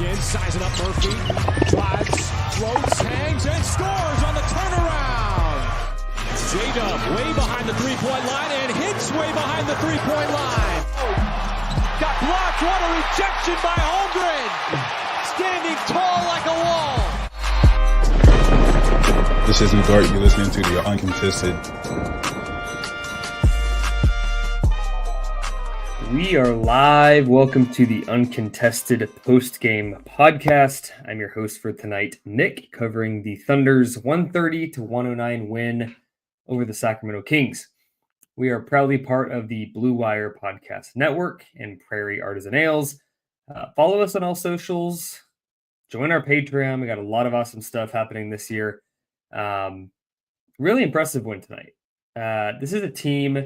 again, sizing up Murphy. Drives, floats, hangs, and scores on the turnaround. J-Dub way behind the three-point line and hits way behind the three-point line. Got blocked. What a rejection by Holmgren. Standing tall like a wall. This is Dart. You're listening to the Uncontested. We are live. Welcome to the Uncontested post-game podcast. I'm your host for tonight, Nick, covering the Thunder's 130-109 win over the Sacramento Kings. We are proudly part of the Blue Wire Podcast Network and Prairie Artisan Ales. Follow us on all socials. Join our Patreon. We got a lot of awesome stuff happening this year. Really impressive win tonight. This is a team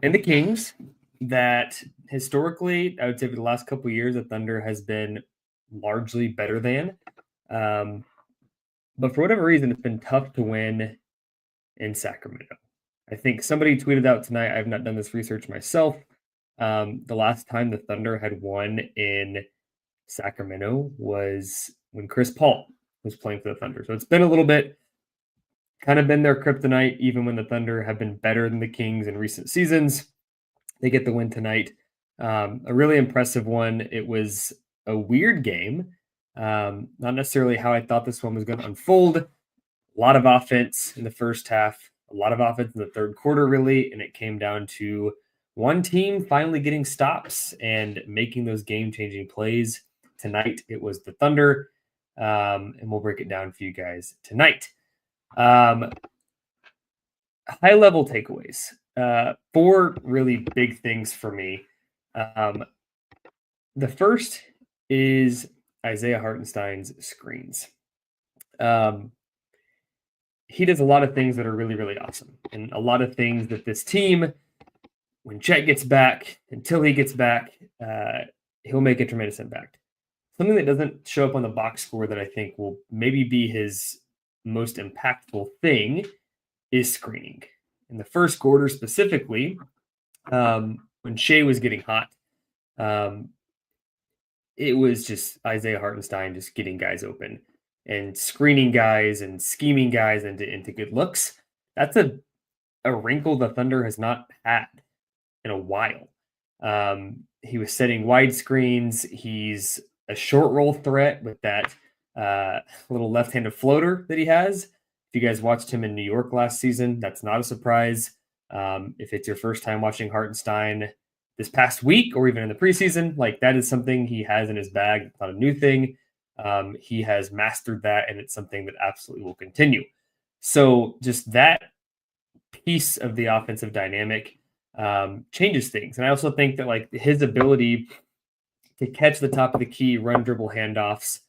in the Kings that historically, I would say for the last couple of years, the Thunder has been largely better than. But for whatever reason, it's been tough to win in Sacramento. I think somebody tweeted out tonight, I've not done this research myself, the last time the Thunder had won in Sacramento was when Chris Paul was playing for the Thunder. So it's been a little bit, kind of been their kryptonite, even when the Thunder have been better than the Kings in recent seasons. They get the win tonight. A really impressive one. It was a weird game. Not necessarily how I thought this one was going to unfold. A lot of offense in the first half, a lot of offense in the third quarter, really, and it came down to one team finally getting stops and making those game-changing plays. Tonight, it was the Thunder, and we'll break it down for you guys tonight. High-level takeaways. Four really big things for me. The first is Isaiah Hartenstein's screens. He does a lot of things that are really, really awesome. And a lot of things that this team, when Chet gets back, until he gets back, he'll make a tremendous impact. Something that doesn't show up on the box score that I think will maybe be his most impactful thing is screening. In the first quarter specifically, when Shai was getting hot, it was just Isaiah Hartenstein just getting guys open and screening guys and scheming guys into good looks. That's a wrinkle the Thunder has not had in a while. He was setting wide screens. He's a short roll threat with that little left-handed floater that he has. If you guys watched him in New York last season, that's not a surprise. If it's your first time watching Hartenstein this past week or even in the preseason, like that is something he has in his bag. It's not a new thing. He has mastered that, and it's something that absolutely will continue. So just that piece of the offensive dynamic changes things. And I also think that like his ability to catch the top of the key, run dribble handoffs,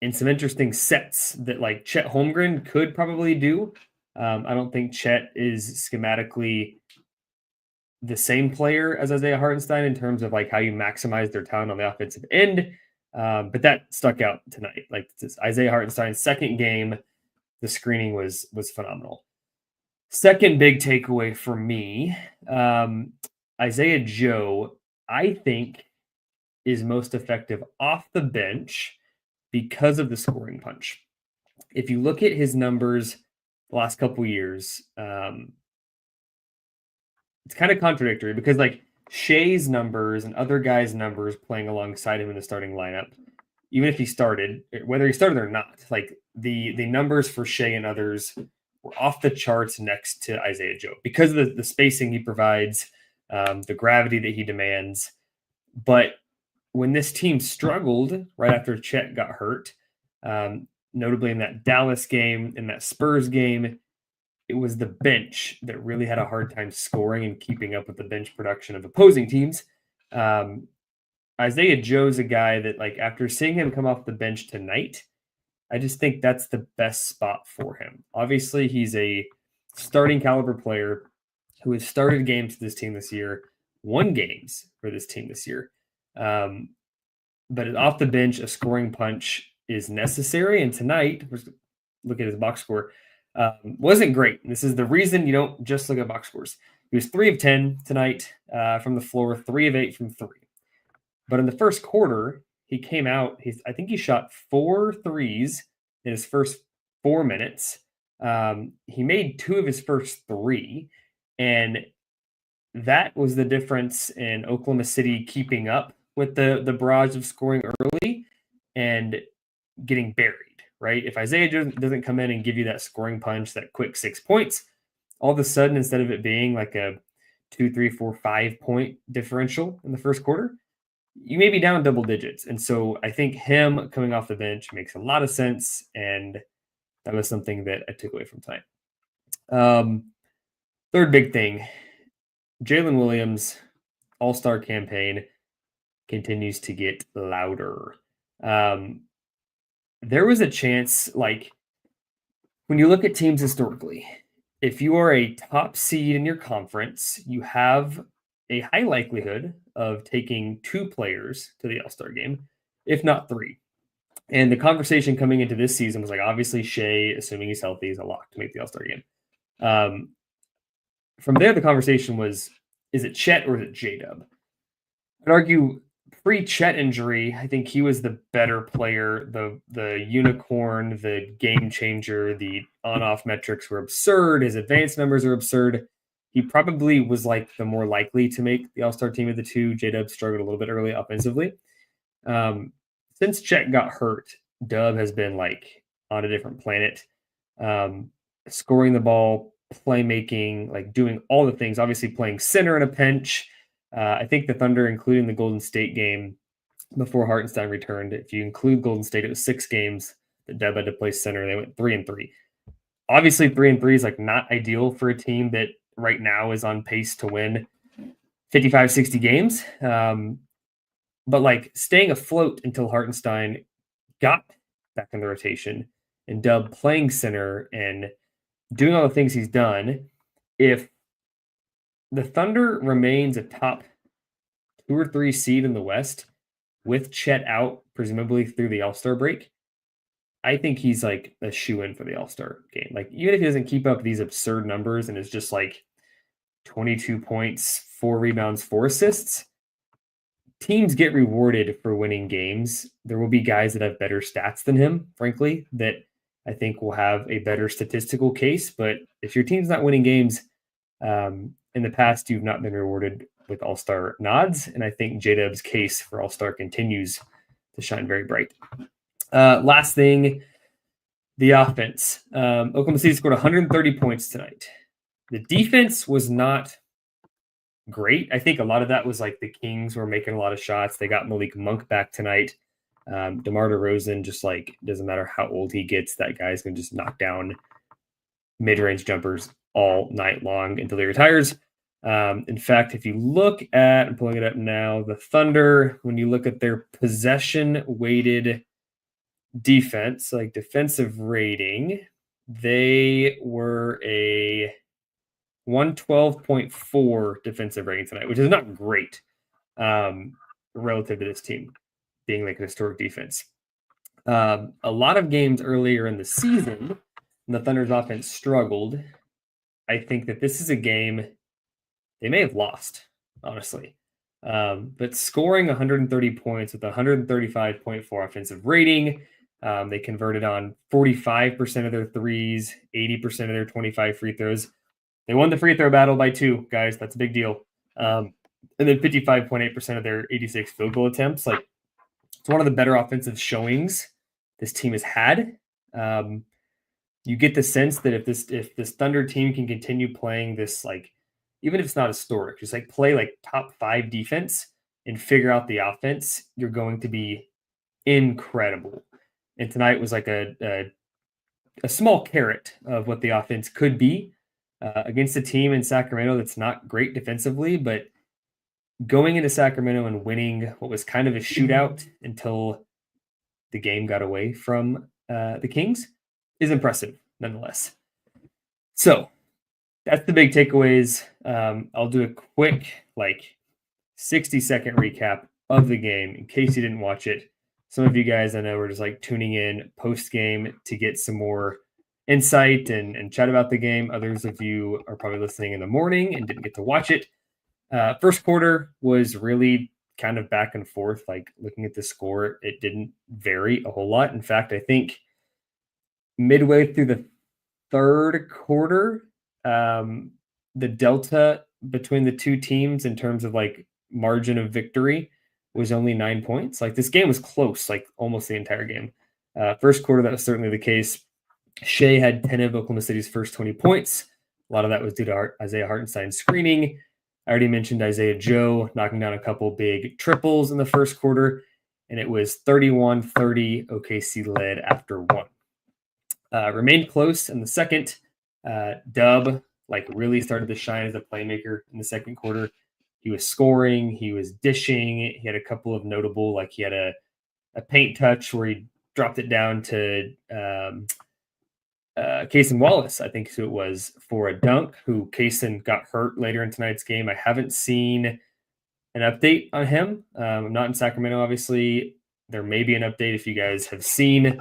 in some interesting sets that like Chet Holmgren could probably do. I don't think Chet is schematically the same player as Isaiah Hartenstein in terms of like how you maximize their talent on the offensive end. But that stuck out tonight. Like this Isaiah Hartenstein's second game, the screening was phenomenal. Second big takeaway for me, Isaiah Joe, I think, is most effective off the bench because of the scoring punch. If you look at his numbers the last couple of years, it's kind of contradictory because like Shai's numbers and other guys' numbers playing alongside him in the starting lineup, even if he started, whether he started or not, like the numbers for Shai and others were off the charts next to Isaiah Joe because of the spacing he provides, the gravity that he demands. But when this team struggled right after Chet got hurt, notably in that Dallas game, in that Spurs game, it was the bench that really had a hard time scoring and keeping up with the bench production of opposing teams. Isaiah Joe's a guy that, like, after seeing him come off the bench tonight, I just think that's the best spot for him. Obviously, he's a starting caliber player who has started games for this team this year, won games for this team this year. But off the bench, a scoring punch is necessary. And tonight, look at his box score, wasn't great. This is the reason you don't just look at box scores. He was 3 of 10 tonight from the floor, 3 of 8 from 3. But in the first quarter, he came out. I think he shot 4 threes in his first 4 minutes. He made 2 of his first 3, and that was the difference in Oklahoma City keeping up with the barrage of scoring early and getting buried, right? If Isaiah doesn't come in and give you that scoring punch, that quick 6 points, all of a sudden, instead of it being like a 2, 3, 4, 5-point differential in the first quarter, you may be down double digits. And so I think him coming off the bench makes a lot of sense. And that was something that I took away from tonight. Third big thing, Jaylin Williams, all-star campaign continues to get louder. There was a chance, like, when you look at teams historically, if you are a top seed in your conference, you have a high likelihood of taking 2 players to the All-Star game, if not 3. And the conversation coming into this season was like, obviously Shai, assuming he's healthy, is a lock to make the All-Star game. From there, the conversation was, is it Chet or is it J-Dub? I'd argue pre-Chet injury, I think he was the better player, the unicorn, the game changer. The on-off metrics were absurd. His advanced numbers are absurd. He probably was like the more likely to make the All-Star team of the two. J-Dub struggled a little bit early offensively. Since Chet got hurt, Dub has been like on a different planet, scoring the ball, playmaking, like doing all the things, obviously playing center in a pinch. I think the Thunder, including the Golden State game before Hartenstein returned, if you include Golden State, it was 6 games that Dub had to play center. They went 3-3. Obviously, 3-3 is like not ideal for a team that right now is on pace to win 55, 60 games. But like staying afloat until Hartenstein got back in the rotation and Dub playing center and doing all the things he's done. If the Thunder remains a top 2 or 3 seed in the West with Chet out, presumably through the All-Star break, I think he's like a shoe-in for the All-Star game. Like, even if he doesn't keep up these absurd numbers and is just like 22 points, 4 rebounds, 4 assists, teams get rewarded for winning games. There will be guys that have better stats than him, frankly, that I think will have a better statistical case. But if your team's not winning games, in the past, you've not been rewarded with All-Star nods. And I think J-Dub's case for All-Star continues to shine very bright. Last thing, the offense. Oklahoma City scored 130 points tonight. The defense was not great. I think a lot of that was like the Kings were making a lot of shots. They got Malik Monk back tonight. DeMar DeRozan, just like, doesn't matter how old he gets, that guy's going to just knock down mid-range jumpers all night long until he retires. In fact, if you look at, I'm pulling it up now, the Thunder, when you look at their possession-weighted defense, like defensive rating, they were a 112.4 defensive rating tonight, which is not great relative to this team being like a historic defense. A lot of games earlier in the season, when the Thunder's offense struggled, I think that this is a game they may have lost, honestly. But scoring 130 points with 135.4 offensive rating, they converted on 45% of their threes, 80% of their 25 free throws. They won the free throw battle by 2, guys. That's a big deal. And then 55.8% of their 86 field goal attempts. Like, it's one of the better offensive showings this team has had. You get the sense that if this Thunder team can continue playing this, like, even if it's not historic, just like play like top 5 defense and figure out the offense, you're going to be incredible. And tonight was like a small carrot of what the offense could be against a team in Sacramento that's not great defensively, but going into Sacramento and winning what was kind of a shootout until the game got away from the Kings is impressive nonetheless. So that's the big takeaways. I'll do a quick, like, 60-second recap of the game in case you didn't watch it. Some of you guys I know were just like tuning in post-game to get some more insight and chat about the game. Others of you are probably listening in the morning and didn't get to watch it. First quarter was really kind of back and forth. Like looking at the score, it didn't vary a whole lot. In fact, I think midway through the third quarter, the delta between the two teams in terms of like margin of victory was only 9 points. Like this game was close, like almost the entire game. First quarter, that was certainly the case. Shai had 10 of Oklahoma City's first 20 points. A lot of that was due to Isaiah Hartenstein screening. I already mentioned Isaiah Joe knocking down a couple big triples in the first quarter, and it was 31-30. OKC led after one. Remained close in the second. Dub like really started to shine as a playmaker in the second quarter. He was scoring, he was dishing. He had a couple of notable, like he had a paint touch where he dropped it down to Kaysen Wallace, I think who it was, for a dunk, who Kaysen got hurt later in tonight's game. I haven't seen an update on him. I'm not in Sacramento, obviously. There may be an update if you guys have seen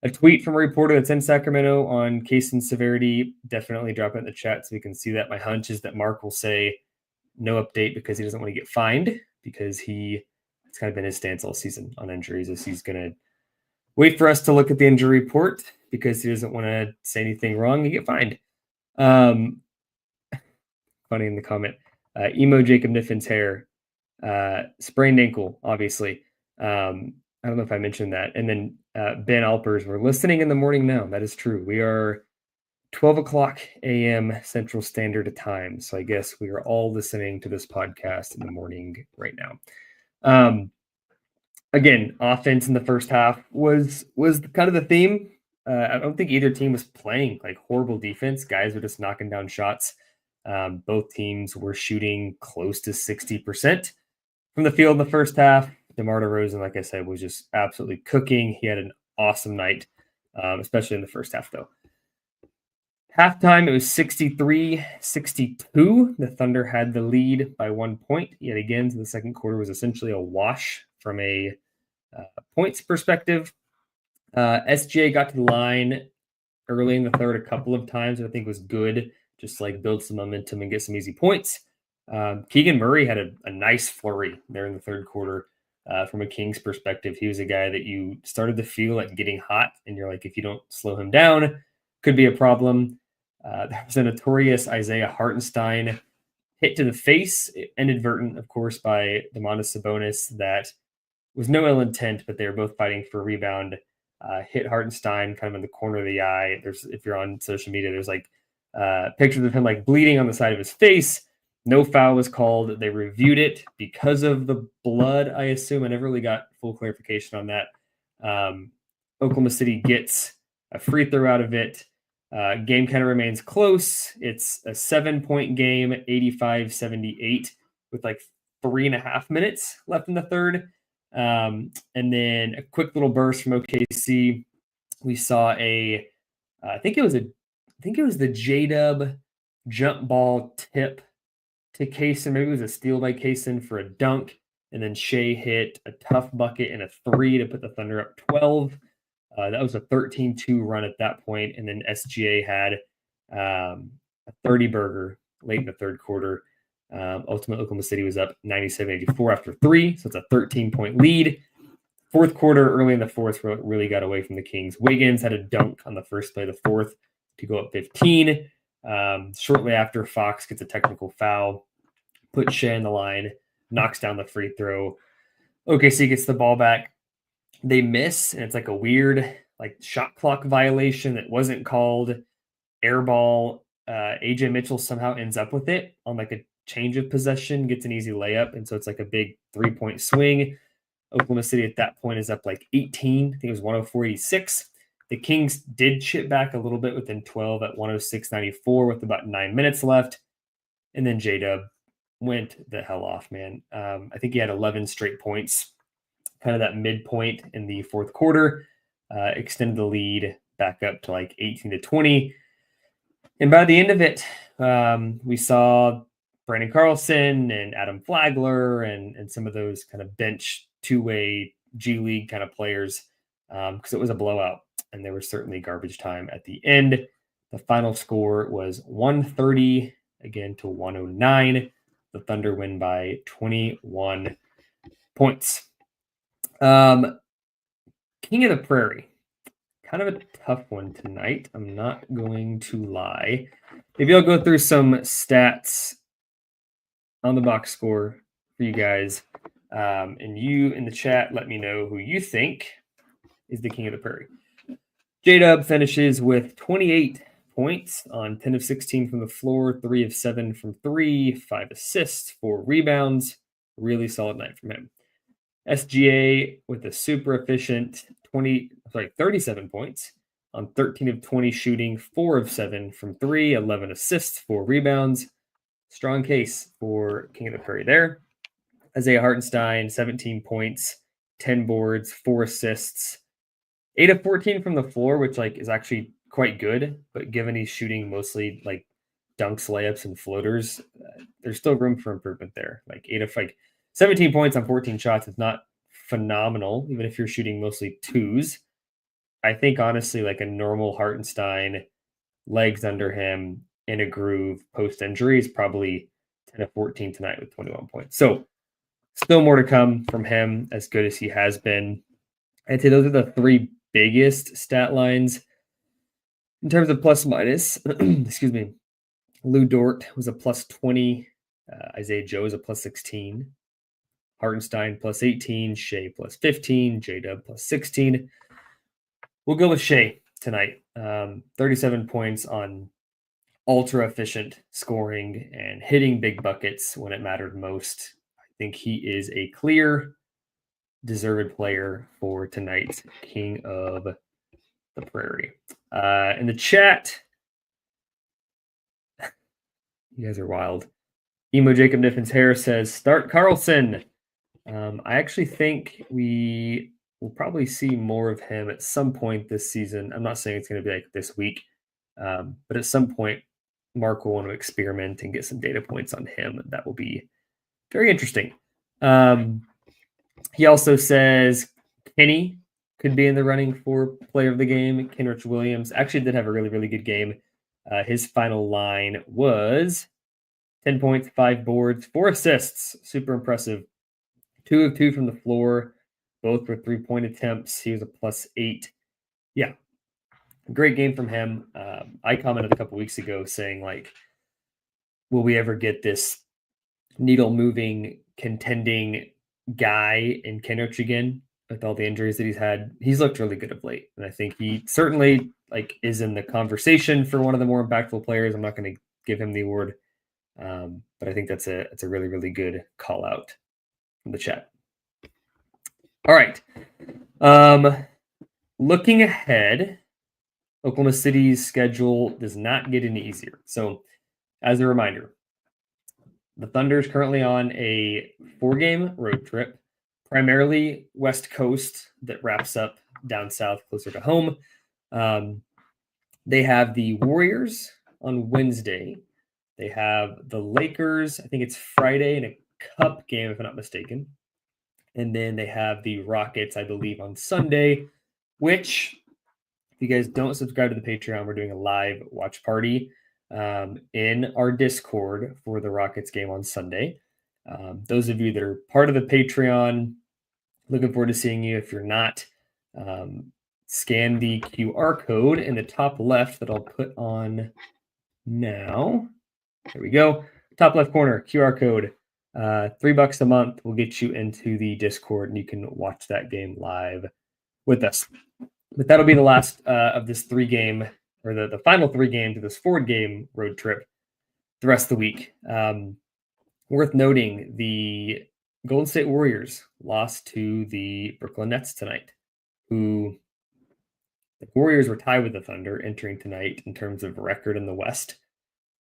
a tweet from a reporter that's in Sacramento on Kaysen's severity. Definitely drop it in the chat so we can see that. My hunch is that Mark will say no update because he doesn't want to get fined, because it's kind of been his stance all season on injuries, is he's going to wait for us to look at the injury report because he doesn't want to say anything wrong and get fined. Funny in the comment. Emo Jacob Niffin's hair. Sprained ankle, obviously. I don't know if I mentioned that. And then Ben Alpers, we're listening in the morning now. That is true. We are 12 o'clock a.m. Central Standard Time. So I guess we are all listening to this podcast in the morning right now. Again, offense in the first half was kind of the theme. I don't think either team was playing like horrible defense. Guys were just knocking down shots. Both teams were shooting close to 60% from the field in the first half. DeMar DeRozan, like I said, was just absolutely cooking. He had an awesome night, especially in the first half, though. Halftime, it was 63-62. The Thunder had the lead by 1 point. Yet again, so the second quarter was essentially a wash from a points perspective. SGA got to the line early in the third a couple of times, I think was good, just like build some momentum and get some easy points. Keegan Murray had a nice flurry there in the third quarter. From a Kings perspective, he was a guy that you started to feel like getting hot, and you're like, if you don't slow him down, could be a problem. There was a notorious Isaiah Hartenstein hit to the face, inadvertent, of course, by Domantas Sabonis. That was no ill intent, but they were both fighting for a rebound. Hit Hartenstein kind of in the corner of the eye. If you're on social media, there's like pictures of him like bleeding on the side of his face. No foul was called. They reviewed it because of the blood, I assume. I never really got full clarification on that. Oklahoma City gets a free throw out of it. Game kind of remains close. It's a 7-point game, 85-78, with like 3.5 minutes left in the third. And then a quick little burst from OKC. We saw I think it was the J-Dub jump ball tip to Kaysen. Maybe it was a steal by Kaysen for a dunk, and then Shai hit a tough bucket and a three to put the Thunder up 12. That was a 13-2 run at that point, and then SGA had a 30-burger late in the third quarter. Ultimately, Oklahoma City was up 97-84 after three, so it's a 13-point lead. Fourth quarter, early in the fourth, really got away from the Kings. Wiggins had a dunk on the first play of the fourth to go up 15. Shortly after, Fox gets a technical foul, puts Shai in the line, knocks down the free throw. OKC gets the ball back. They miss, and it's like a weird like shot clock violation that wasn't called. Air ball. AJ Mitchell somehow ends up with it on like a change of possession, gets an easy layup, and so it's like a big 3-point swing. Oklahoma City at that point is up like 18. I think it was 104-86. The Kings did chip back a little bit within 12 at 106-94 with about 9 minutes left. And then J-Dub went the hell off, man. I think he had 11 straight points, kind of that midpoint in the fourth quarter, extended the lead back up to like 18-20. And by the end of it, we saw Brandon Carlson and Adam Flagler and some of those kind of bench two-way G League kind of players, because it was a blowout. And there was certainly garbage time at the end. The final score was 130 again to 109. The Thunder win by 21 points. King of the Prairie. Kind of a tough one tonight. I'm not going to lie. Maybe I'll go through some stats on the box score for you guys. And you in the chat, let me know who you think is the King of the Prairie. J-Dub finishes with 28 points on 10 of 16 from the floor, 3 of 7 from 3, 5 assists, 4 rebounds. Really solid night from him. SGA with a super efficient 37 points on 13 of 20 shooting, 4 of 7 from 3, 11 assists, 4 rebounds. Strong case for King of the Prairie there. Isaiah Hartenstein, 17 points, 10 boards, 4 assists, 8 of 14 from the floor, which is actually quite good. But given he's shooting mostly dunks, layups, and floaters, there's still room for improvement there. 17 points on 14 shots is not phenomenal, even if you're shooting mostly twos. I think honestly, a normal Hartenstein, legs under him in a groove post injury is probably 10 of 14 tonight with 21 points. So still more to come from him, as good as he has been. I'd say those are the three biggest stat lines in terms of plus minus. Excuse me. Lou Dort was a plus 20. Isaiah Joe is a plus 16. Hartenstein plus 18. Shai plus 15. J-Dub plus 16. We'll go with Shai tonight. 37 points on ultra efficient scoring and hitting big buckets when it mattered most. I think he is a clear, deserved player for tonight's King of the Prairie. In the chat, you guys are wild. Emo Jacob Niffens Harris says, start Carlson. I actually think we will probably see more of him at some point this season. I'm not saying it's going to be this week, but at some point, Mark will want to experiment and get some data points on him. That will be very interesting. He also says Kenny could be in the running for player of the game. Kenrich Williams actually did have a really, really good game. His final line was 10 points, 5 boards, 4 assists. Super impressive. 2 of 2 from the floor. Both were 3-point attempts. He was a plus 8. Yeah. Great game from him. I commented a couple weeks ago saying, will we ever get this needle-moving, contending guy in Kenrich again with all the injuries that he's had? He's looked really good of late, and I think he certainly is in the conversation for one of the more impactful players. I'm not going to give him the award, but I think it's a really, really good call out from the chat. All right. Looking ahead, Oklahoma City's schedule does not get any easier. So, as a reminder, the Thunder is currently on a 4-game road trip, primarily West Coast, that wraps up down south closer to home. They have the Warriors on Wednesday. They have the Lakers, I think it's Friday, in a cup game, if I'm not mistaken. And then they have the Rockets, I believe, on Sunday, which, if you guys don't subscribe to the Patreon, we're doing a live watch party in our Discord for the Rockets game on Sunday. Those of you that are part of the Patreon, looking forward to seeing you. If you're not, scan the QR code in the top left that I'll put on now. There we go. Top left corner, QR code. $3 a month will get you into the Discord, and you can watch that game live with us. But that'll be the last of this 3-game, or the final 3 games of this 4-game road trip the rest of the week. Worth noting, the Golden State Warriors lost to the Brooklyn Nets tonight, who the Warriors were tied with the Thunder entering tonight in terms of record in the West.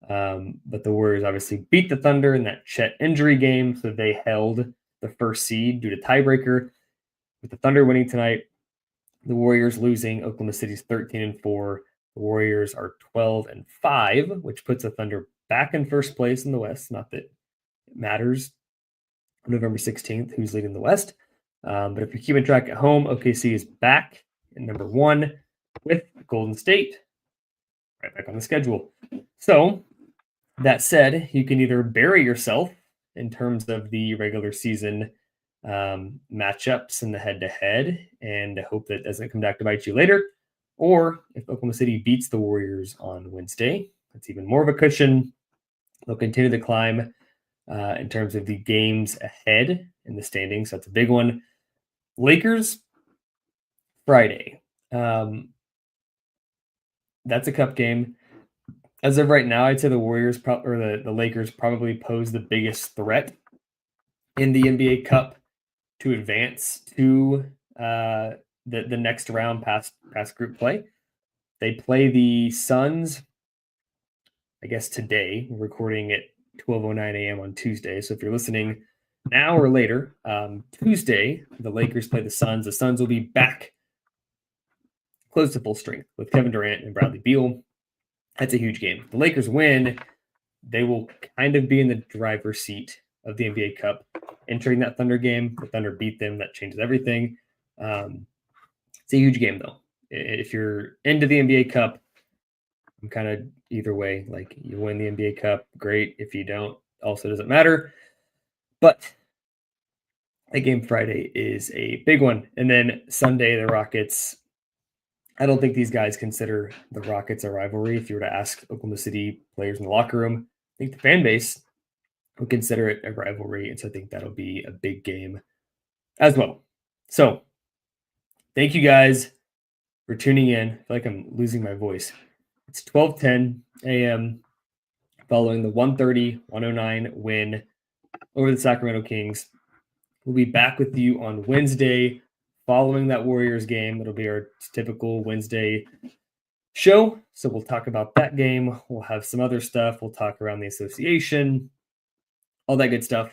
But the Warriors obviously beat the Thunder in that Chet injury game, so they held the first seed due to tiebreaker. With the Thunder winning tonight, the Warriors losing, Oklahoma City's 13-4. The Warriors are 12-5, which puts the Thunder back in first place in the West. Not that it matters on November 16th who's leading the West. But if you're keeping track at home, OKC is back at number 1 with Golden State right back on the schedule. So, that said, you can either bury yourself in terms of the regular season matchups in the head-to-head, and I hope that doesn't come back to bite you later. Or if Oklahoma City beats the Warriors on Wednesday, that's even more of a cushion. They'll continue to climb in terms of the games ahead in the standings. So that's a big one. Lakers, Friday. That's a cup game. As of right now, I'd say the Warriors or the Lakers probably pose the biggest threat in the NBA Cup to advance to the next round past group play. They play the Suns, I guess today. We're recording at 12:09 a.m. on Tuesday. So if you're listening now or later, Tuesday, the Lakers play the Suns. The Suns will be back close to full strength with Kevin Durant and Bradley Beal. That's a huge game. If the Lakers win, they will kind of be in the driver's seat of the NBA Cup entering that Thunder game. The Thunder beat them. That changes everything. It's a huge game, though. If you're into the NBA Cup, I'm kind of either way. Like, you win the NBA Cup, great. If you don't, also doesn't matter. But that game Friday is a big one. And then Sunday, the Rockets. I don't think these guys consider the Rockets a rivalry. If you were to ask Oklahoma City players in the locker room, I think the fan base would consider it a rivalry. And so I think that'll be a big game as well. So thank you guys for tuning in. I feel like I'm losing my voice. It's 12:10 a.m. following the 130-109 win over the Sacramento Kings. We'll be back with you on Wednesday following that Warriors game. It'll be our typical Wednesday show. So we'll talk about that game. We'll have some other stuff. We'll talk around the association, all that good stuff.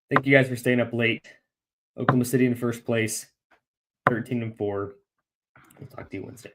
Thank you guys for staying up late. Oklahoma City in first place, 13-4. We'll talk to you Wednesday.